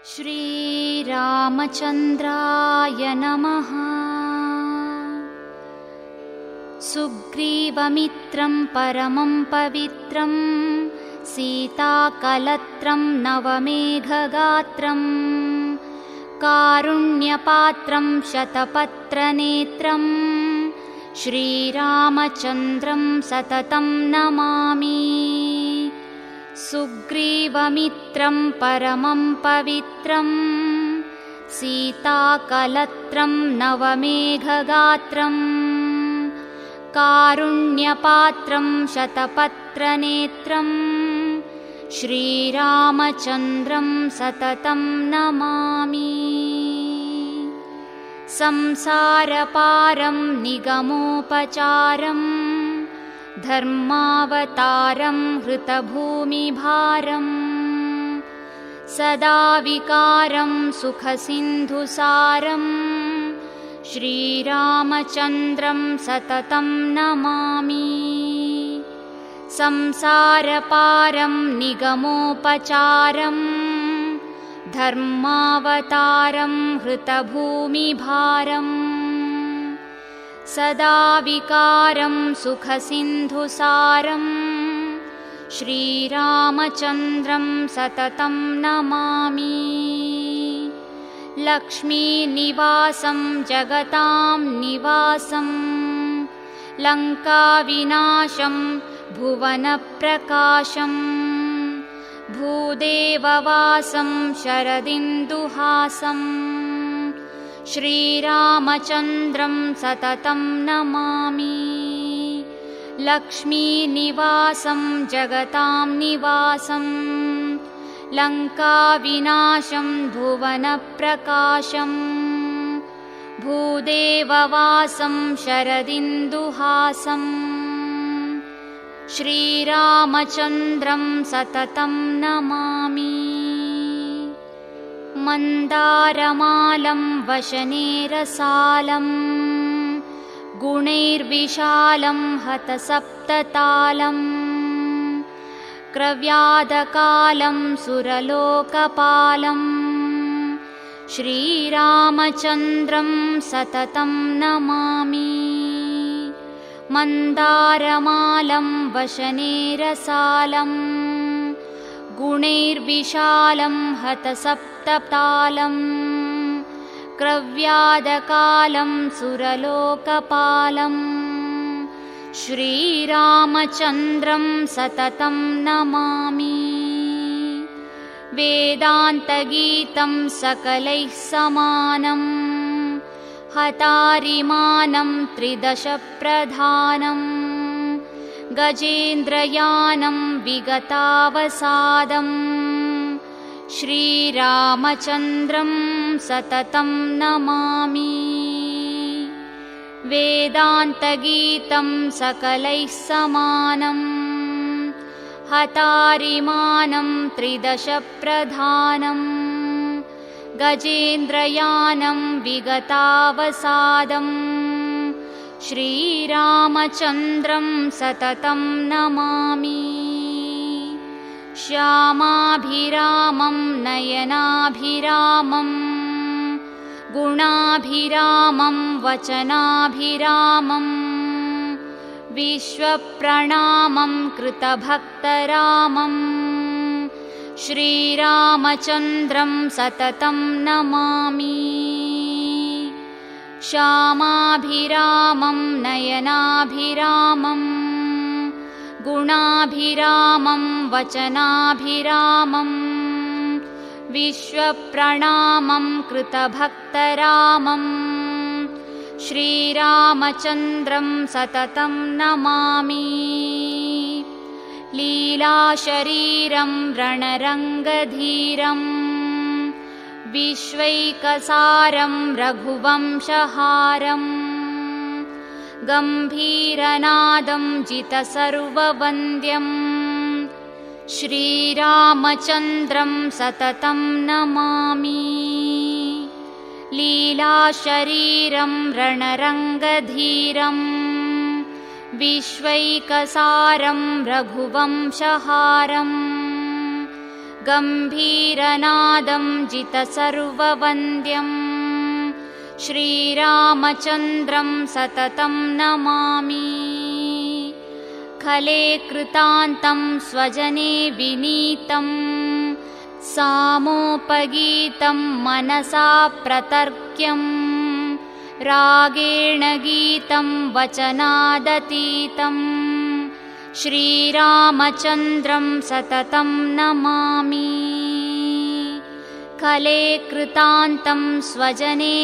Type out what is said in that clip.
श्रीरामचन्द्राय नमः। सुग्रीवमित्रं परमं पवित्रं सीताकलत्रं नवमेघगात्रं कारुण्यपात्रं शतपत्रनेत्रं श्रीरामचन्द्रं सततं नमामि। सुग्रीवमित्रं परमं पवित्रं सीताकलत्रं नवमेघगात्रं कारुण्यपात्रं शतपत्रनेत्रं श्रीरामचन्द्रं सततं नमामि। संसारपारं निगमोपचारं धर्मावतारं हृतभूमिभारं सदा विकारं सुखसिन्धुसारं श्रीरामचन्द्रं सततं नमामि। संसारपारं निगमोपचारं धर्मावतारं हृतभूमिभारं सदा विकारं सुखसिन्धुसारं श्रीरामचन्द्रं सततं नमामि। लक्ष्मीनिवासं जगतां निवासं लङ्काविनाशं भुवनप्रकाशं भूदेववासं शरदिन्दुहासं श्रीरामचन्द्रं सततं नमामि। लक्ष्मीनिवासं जगतां निवासं लङ्काविनाशं भुवनप्रकाशं भूदेववासं शरदिन्दुहासं श्रीरामचन्द्रं सततं नमामि। मन्दारमालं वशनेरसालं गुणैर्विशालं हतसप्ततालं क्रव्यादकालं सुरलोकपालं श्रीरामचन्द्रं सततं नमामि। मन्दारमालं वशनेरसालं गुणैर्विशालं हतसप्ततालं क्रव्यादकालं सुरलोकपालं श्रीरामचन्द्रं सततं नमामि। वेदान्तगीतं सकलैः समानं हतारिमानं त्रिदशप्रधानं गजेन्द्रयानं विगतावसादं श्रीरामचन्द्रं सततं नमामि। वेदान्तगीतं सकलैः समानं हतारिमानं त्रिदशप्रधानं गजेन्द्रयानं विगतावसादं श्रीरामचन्द्रं सततं नमामि। श्यामाभिरामं नयनाभिरामं गुणाभिरामं वचनाभिरामं विश्वप्रणामं कृतभक्तरामं श्रीरामचन्द्रं सततं नमामि। श्यामाभिरामं नयनाभिरामं गुणाभिरामं वचनाभिरामं विश्वप्रणामं कृतभक्तरामं श्रीरामचन्द्रं सततं नमामि। लीलाशरीरं रणरङ्गधीरं विश्वैकसारं रघुवंशहारं गम्भीरनादं जितसर्ववन्द्यं श्रीरामचन्द्रं सततं नमामि। लीलाशरीरं रणरङ्गधीरं विश्वैकसारं रघुवंशहारं गम्भीरनादं जितसर्ववन्द्यं श्रीरामचन्द्रं सततं नमामि। खले कृतान्तं स्वजने विनीतं सामोपगीतं मनसा प्रतर्क्यं रागेण गीतं वचनादतीतं श्रीरामचन्द्रं सततं नमामि। खले कृतान्तं स्वजने